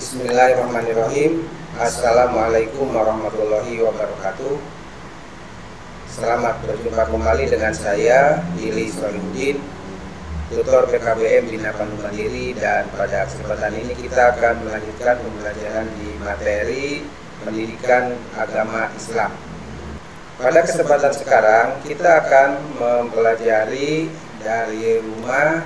Bismillahirrahmanirrahim. Assalamualaikum warahmatullahi wabarakatuh. Selamat berjumpa kembali dengan saya Ili Solihuddin, tutor PKBM Bina Pandu Mandiri, dan pada kesempatan ini kita akan melanjutkan pembelajaran di materi pendidikan agama Islam. Pada kesempatan sekarang kita akan mempelajari dari rumah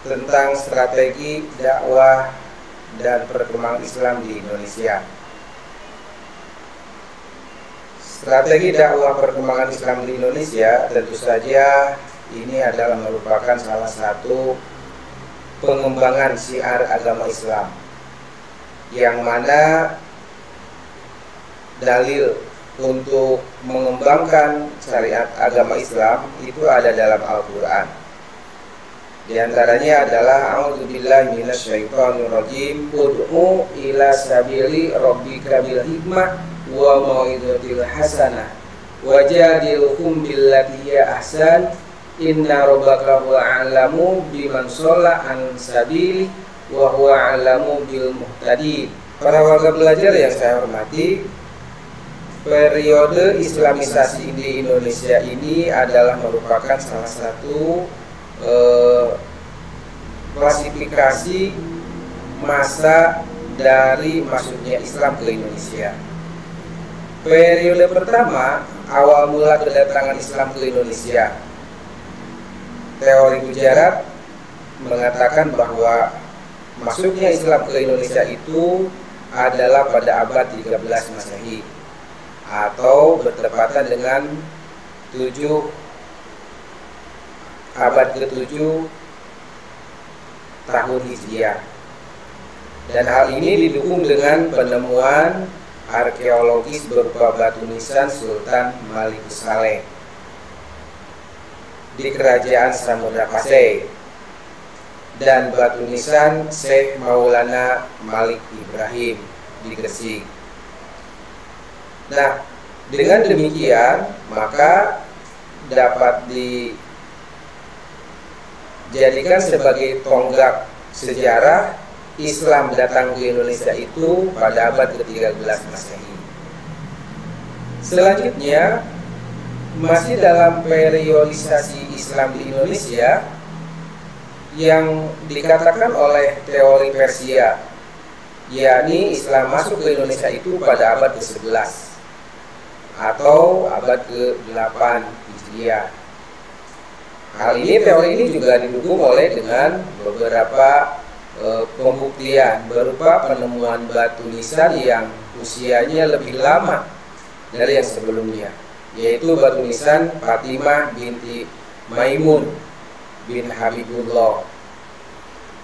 tentang strategi dakwah dan perkembangan Islam di Indonesia. Strategi dakwah perkembangan Islam di Indonesia tentu saja ini adalah merupakan salah satu pengembangan syiar agama Islam, yang mana dalil untuk mengembangkan syariat agama Islam itu ada dalam Al-Quran. Di antaranya adalah a'udzubillahi minasyaitonirrajim, ud'u ila sabili rabbika bil hikmah wa mau'izatil hasanah wajadilhum billati hiya ahsan inna rabbaka huwa a'lamu biman shalla an sabili wa huwa a'lamu bil muhtadin. Para warga belajar yang saya hormati, periode Islamisasi di Indonesia ini adalah merupakan salah satu klasifikasi masa dari masuknya Islam ke Indonesia. Periode pertama, awal mula kedatangan Islam ke Indonesia, teori Gujarat mengatakan bahwa masuknya Islam ke Indonesia itu adalah pada abad 13 Masehi atau bertepatan dengan abad ke-7 tahun Hijriah. Dan hal ini didukung dengan penemuan arkeologis berupa batu nisan Sultan Malik Saleh di kerajaan Samudra Pasai dan batu nisan Syekh Maulana Malik Ibrahim di Gresik. Nah, dengan demikian maka dapat dijadikan sebagai tonggak sejarah Islam datang ke Indonesia itu pada abad ke-13 Masehi. Selanjutnya, masih dalam periodisasi Islam di Indonesia yang dikatakan oleh teori Persia, yakni Islam masuk ke Indonesia itu pada abad ke-11 atau abad ke-8 Hijriah. Hal ini, teori ini juga didukung oleh dengan beberapa pembuktian berupa penemuan batu nisan yang usianya lebih lama dari yang sebelumnya, yaitu batu nisan Fatimah binti Maimun bin Habibullah.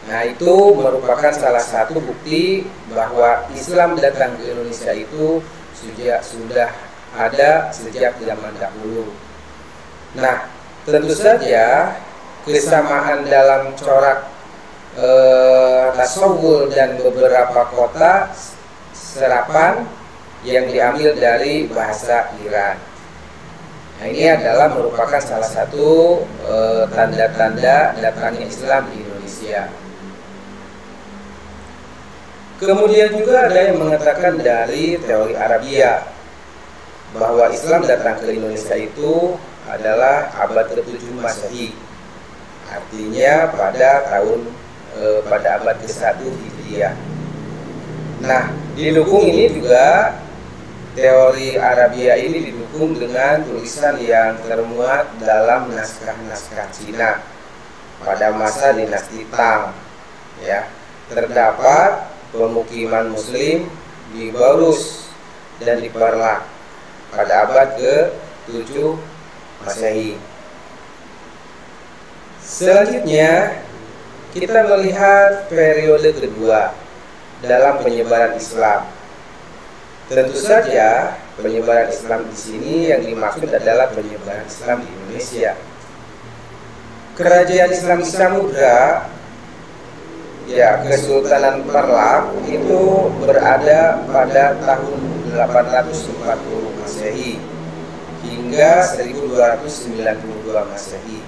Nah, itu merupakan salah satu bukti bahwa Islam datang ke Indonesia itu sudah ada sejak zaman dahulu. Nah, tentu saja kesamaan dalam corak tasawwur dan beberapa kota serapan yang diambil dari bahasa Iran. Nah, ini adalah merupakan salah satu tanda-tanda datangnya Islam di Indonesia. Kemudian juga ada yang mengatakan dari teori Arabia bahwa Islam datang ke Indonesia itu adalah abad ke-7 Masehi, artinya pada abad ke-1 Hijriah. Nah, didukung ini juga teori Arabia ini didukung dengan tulisan yang termuat dalam naskah-naskah Cina pada masa dinasti Tang. Terdapat pemukiman Muslim di Borus dan di Perlak pada abad ke-7 Masehi. Selanjutnya kita melihat periode kedua dalam penyebaran Islam. Tentu saja penyebaran Islam di sini yang dimaksud adalah penyebaran Islam di Indonesia. Kerajaan Islam di Samudra, Kesultanan Perlak itu berada pada tahun 840 Masehi hingga hingga 1292 Masehi,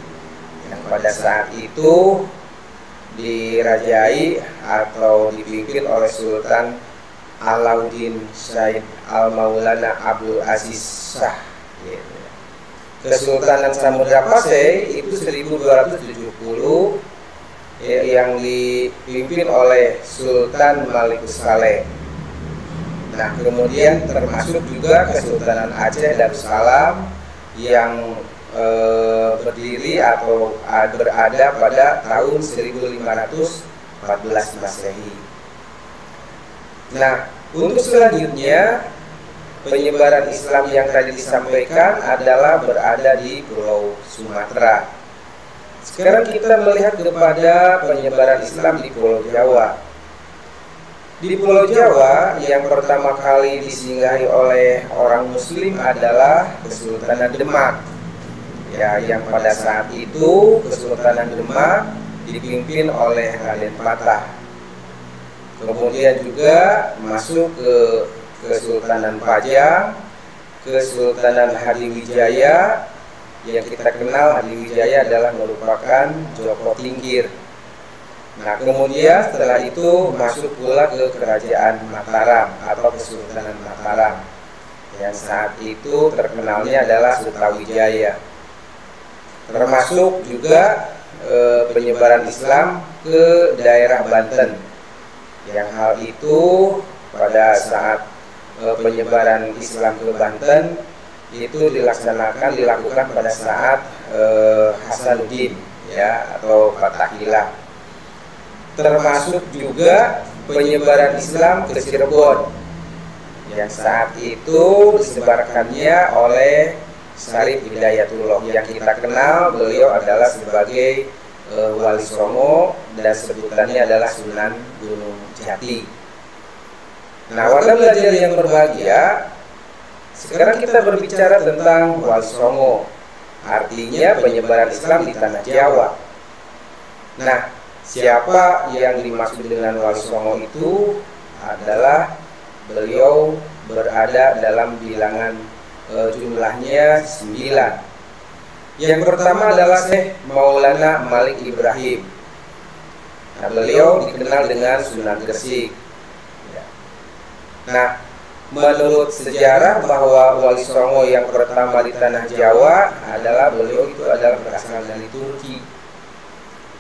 yang pada saat itu dirajai atau dipimpin oleh Sultan Alauddin Syed Al-Maulana Abdul Aziz Shah. Kesultanan Samudra Pasai itu 1270 yang dipimpin oleh Sultan Malikus Saleh. Nah, kemudian termasuk juga Kesultanan Aceh Darussalam yang berdiri atau berada pada tahun 1514 Masehi. Nah, untuk selanjutnya penyebaran Islam yang tadi disampaikan adalah berada di Pulau Sumatera. Sekarang kita melihat kepada penyebaran Islam di Pulau Jawa. Di Pulau Jawa yang pertama kali disinggahi oleh orang Muslim adalah Kesultanan Demak. Ya, yang pada saat itu Kesultanan Demak dipimpin oleh Raden Patah. Kemudian juga masuk ke Kesultanan Pajang, Kesultanan Hadiwijaya. Yang kita kenal Hadiwijaya adalah merupakan Joko Tingkir. Nah, kemudian setelah itu masuk pula ke Kerajaan Mataram atau Kesultanan Mataram, yang saat itu terkenalnya adalah Sutawijaya. Termasuk juga penyebaran Islam ke daerah Banten, yang hal itu pada saat penyebaran Islam ke Banten itu dilakukan pada saat Hasanuddin, ya, atau Fatahillah. Termasuk juga penyebaran Islam ke Cirebon, yang saat itu disebarkannya oleh Syarif Hidayatullah, yang kita kenal beliau adalah sebagai Wali Songo dan sebutannya adalah Sunan Gunung Jati. Nah, warga belajar yang berbahagia, sekarang kita berbicara tentang Wali Songo, artinya penyebaran Islam di tanah Jawa. Nah, siapa yang dimaksud dengan Wali Songo itu adalah beliau berada dalam bilangan jumlahnya 9. Yang pertama adalah Syekh Maulana Malik Ibrahim. Nah, beliau dikenal dengan Sunan Gresik. Nah, menurut sejarah bahwa Wali Songo yang pertama di tanah Jawa adalah beliau itu adalah berasal dari Turki.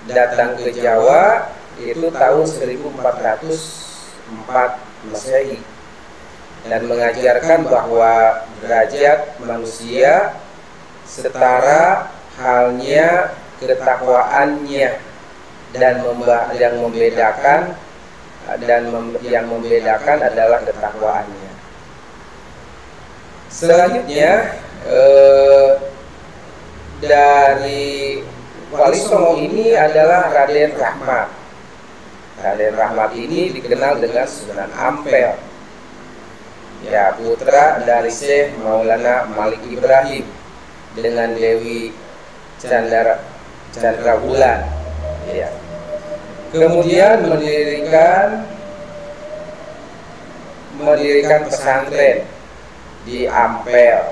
Datang ke Jawa itu tahun 1404 Masehi dan mengajarkan bahwa derajat manusia setara halnya ketakwaannya, dan yang membedakan adalah ketakwaannya. Selanjutnya dari Wali Songo ini adalah Raden Rahmat. Raden Rahmat ini dikenal dengan Sunan Ampel, ya, putra dari Syekh Maulana Malik Ibrahim dengan Dewi Chandra Wulan, ya. Kemudian mendirikan pesantren di Ampel,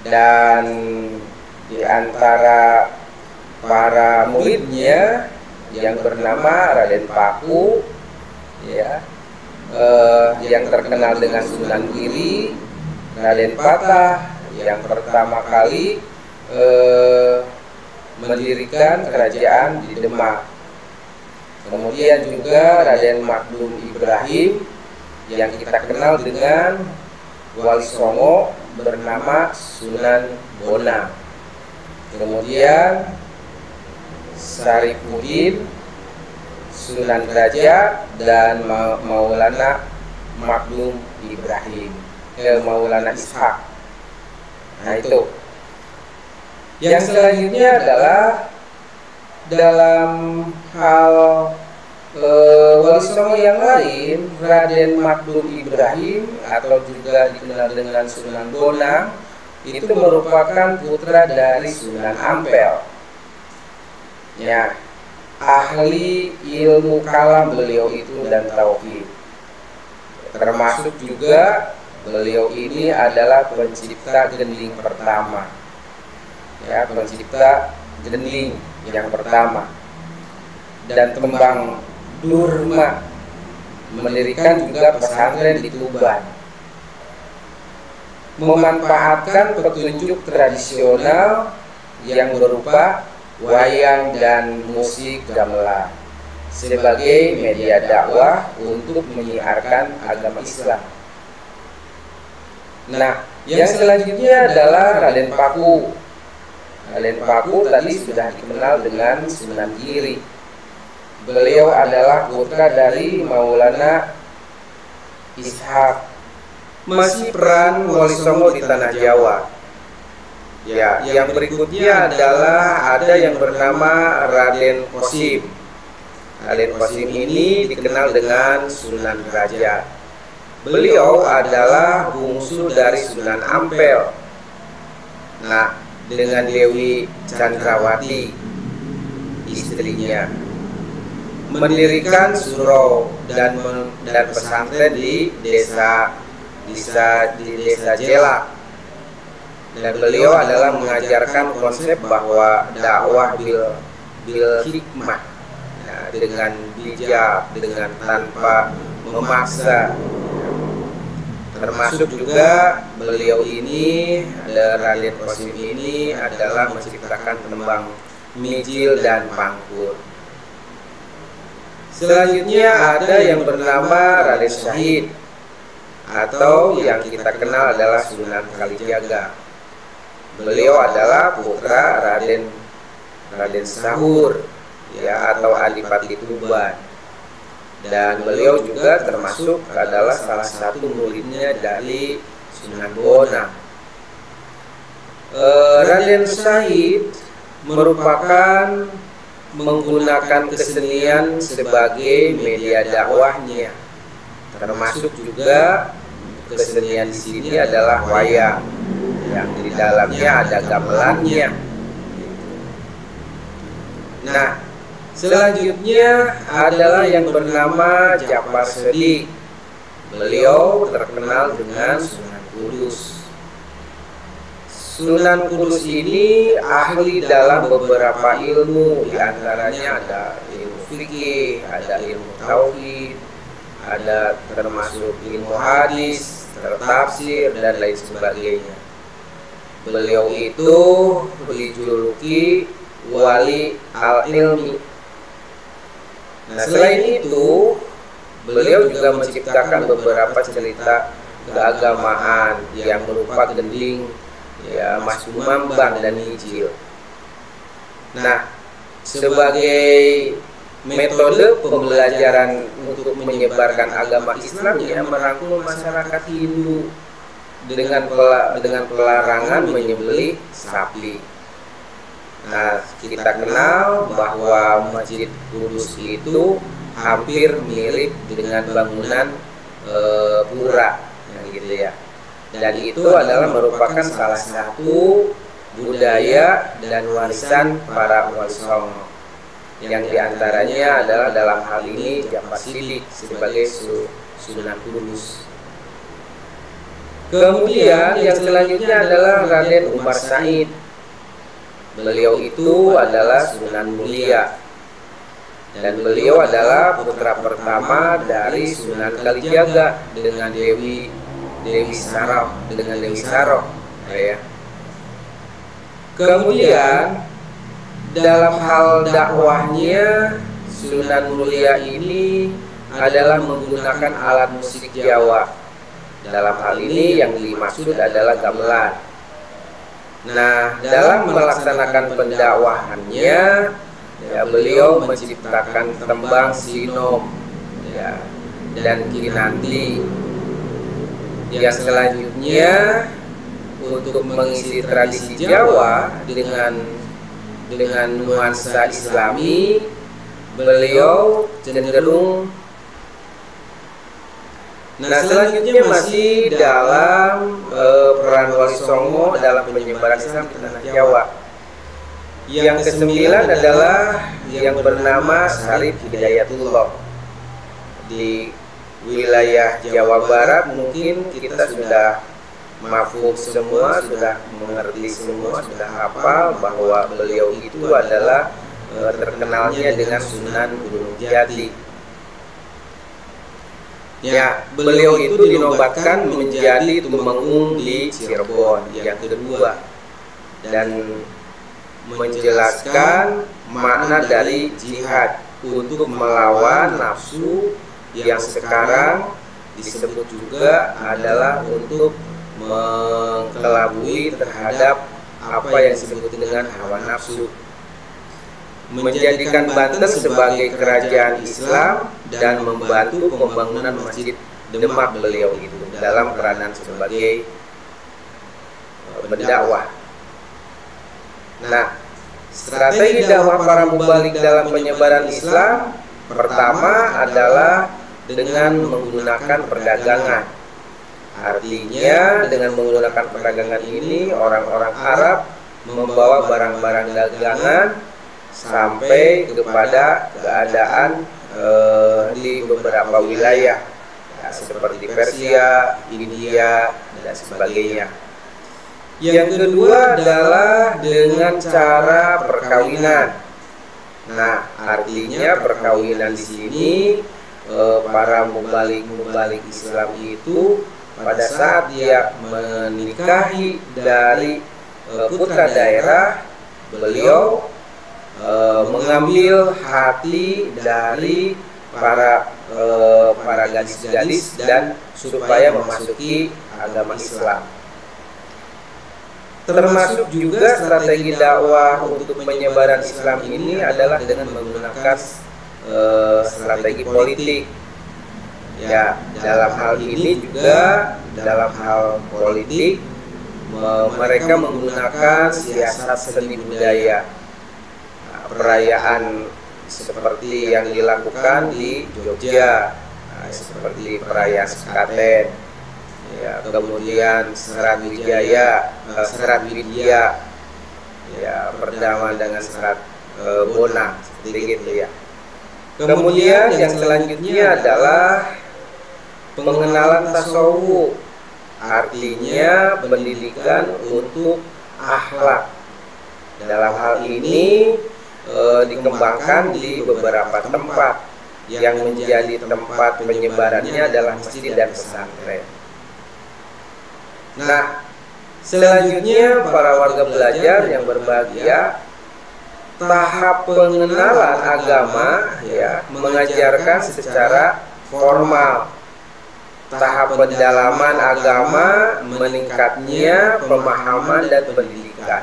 dan di antara para muridnya yang bernama Raden Paku, ya, yang terkenal dengan Sunan Giri, Raden Patah yang pertama kali mendirikan kerajaan di Demak. Kemudian juga Raden Makdum Ibrahim yang kita kenal dengan Wali Songo bernama Sunan Bonang. Kemudian Sarifuddin, Sunan Derajat, dan Maulana Makdum Ibrahim, Maulana Ishak. Nah, itu. Yang selanjutnya adalah dalam hal Wali Songo yang lain, Raden Makdum Ibrahim atau juga dikenal dengan Sunan Bonang itu merupakan putra dari Sunan Ampel. Ya, ahli ilmu kalam beliau itu dan tauhid. Termasuk juga Beliau ini adalah pencipta gending pertama, ya, pencipta gending yang pertama. Dan tembang Durma, mendirikan juga pesantren di Tuban, memanfaatkan petunjuk tradisional yang berupa wayang dan musik gamelan sebagai media dakwah untuk menyiarkan agama Islam. Nah, yang selanjutnya adalah Raden Paku. Raden Paku tadi sudah dikenal dengan Sunan Giri. Beliau adalah putra dari Maulana Ishak. Masih peran Wali Songo di tanah Jawa. Ya, yang berikutnya adalah ada yang bernama Raden Kosim. Raden Kosim ini dikenal dengan Sunan Derajat. Beliau adalah bungsu dari Sunan Ampel. Nah, dengan Dewi Chandrawati, istrinya, mendirikan surau dan pesantren di desa Jelak. Dan beliau adalah mengajarkan konsep bahwa dakwah bil hikmah, ya, dengan bijak, dengan tanpa memaksa. Termasuk juga beliau ini, Raden Kosim ini adalah menciptakan tembang Mijil dan Pangkur. Selanjutnya ada yang bernama Raden Syahid, atau yang kita kenal adalah Sunan Kalijaga. Beliau adalah putra Raden Sahur, ya, atau Adipati Tuban. Dan beliau juga termasuk adalah salah satu muridnya dari Sunan Bonang. Raden Syahid merupakan menggunakan kesenian sebagai media dakwahnya. Termasuk juga kesenian di sini adalah wayang, yang di dalamnya ada gamelannya. Nah, selanjutnya adalah yang bernama Ja'far Shadiq. Beliau terkenal dengan Sunan Kudus. Sunan Kudus ini ahli dalam beberapa ilmu, diantaranya ada ilmu fikih, ada ilmu tauhid, ada termasuk ilmu hadis, tafsir, dan lain sebagainya. Beliau itu dijuluki Wali Al-Ilmi. Nah, selain itu, beliau juga menciptakan beberapa cerita keagamaan yang berupa gending, ya, Mas Kumambang dan Mijil. Nah, sebagai metode pembelajaran untuk menyebarkan agama Islam, ya, merangkul masyarakat Hindu dengan pelarangan menyembelih sapi. Nah, kita kenal bahwa Masjid Kudus itu hampir mirip dengan bangunan pura, yang gitu ya. Dan itu adalah merupakan salah satu budaya dan warisan para Wali Songo, yang diantaranya adalah dalam hal ini Ja'far Shadiq sebagai Sunan Kudus. Kemudian yang selanjutnya adalah Raden Umar Said. Beliau itu adalah Sunan Mulia, dan beliau adalah putra pertama dari Sunan Kalijaga dengan Dewi Saroh, ya. Kemudian dalam hal dakwahnya, Sunan Mulia ini adalah menggunakan alat musik Jawa. Dalam hal ini yang dimaksud adalah gamelan. Nah, dalam melaksanakan pendakwahannya, ya, beliau menciptakan tembang Sinom, ya, dan Kinanti. Yang selanjutnya, untuk mengisi tradisi Jawa dengan nuansa Islami, beliau cenderung. Nah, selanjutnya masih dalam peran Wali Songo dalam penyebaran Islam di tanah Jawa. Yang kesembilan adalah yang bernama Syarif Hidayatullah. wilayah Jawa Barat mungkin kita sudah mafhum semua, sudah mengerti semua, sudah hafal bahwa beliau itu adalah terkenalnya dengan Sunan Gunung Jati. Ya, beliau itu dinobatkan menjadi Tumenggung di Cirebon yang kedua dan menjelaskan makna dari jihad untuk melawan nafsu yang sekarang disebut juga adalah untuk mengkelabui terhadap apa yang disebut dengan hawa nafsu, menjadikan Banten sebagai kerajaan Islam dan membantu pembangunan Masjid Demak beliau itu dalam peranan sebagai pendakwah. Nah, strategi dakwah para mubalik dalam penyebaran Islam pertama adalah dengan menggunakan perdagangan. Artinya dengan menggunakan perdagangan ini orang-orang Arab membawa barang-barang dagangan sampai kepada keadaan di beberapa wilayah ya, seperti Persia, India, dan sebagainya. Yang kedua adalah dengan cara perkawinan. Nah, artinya perkawinan di sini para mubalik Islam itu pada saat dia menikahi dari putra daerah, beliau mengambil hati dari para gadis-gadis dan supaya memasuki agama Islam. Termasuk juga strategi dakwah untuk penyebaran Islam ini adalah dengan menggunakan strategi politik. Ya, dalam hal ini juga dalam hal politik mereka menggunakan siasat seni budaya, perayaan seperti yang dilakukan di Jogja, seperti perayaan Sekaten, ya, kemudian Serat Wijaya, Serat Widya, ya, berdamai dengan Serat Bona, seperti gitu ya. Kemudian yang selanjutnya adalah pengenalan tasawuf, artinya pendidikan untuk akhlak. Dalam hal ini dikembangkan di beberapa tempat. Yang menjadi tempat penyebarannya adalah masjid dan pesantren. Nah, selanjutnya para warga belajar yang berbahagia, tahap pengenalan agama ya mengajarkan secara formal. Tahap pendalaman agama meningkatnya pemahaman dan pendidikan.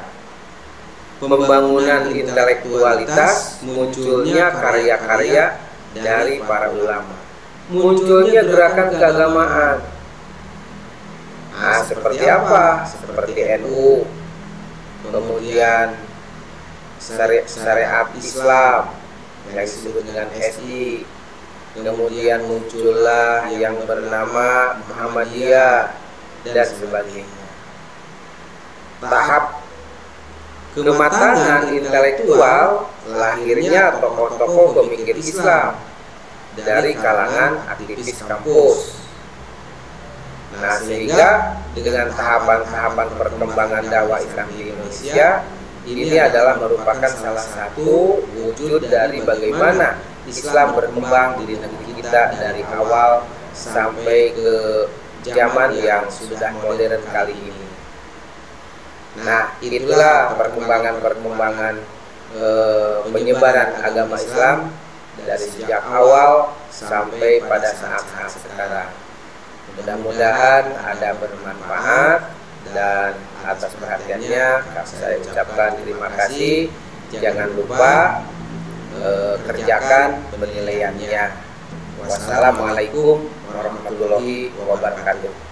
Pembangunan intelektualitas, munculnya karya-karya dari para ulama. Munculnya gerakan keagamaan. Nah, seperti apa? Seperti NU. Kemudian syariat Islam yang disebut dengan SI. Kemudian muncullah yang bernama Muhammadiyah dan sebagainya. Tahap kematangan intelektual lahirnya tokoh-tokoh pemikir Islam dari kalangan aktivis kampus. Nah, sehingga dengan tahapan-tahapan perkembangan dakwah Islam di Indonesia ini adalah merupakan salah satu wujud dari bagaimana Islam berkembang di negeri kita dari awal sampai ke zaman yang sudah modern kali ini. Nah, itulah perkembangan penyebaran agama Islam dari sejak awal sampai pada saat-saat sekarang. Mudah-mudahan ada bermanfaat dan atas perhatiannya saya ucapkan terima kasih. Jangan lupa kerjakan penilaiannya. Wassalamualaikum warahmatullahi wabarakatuh.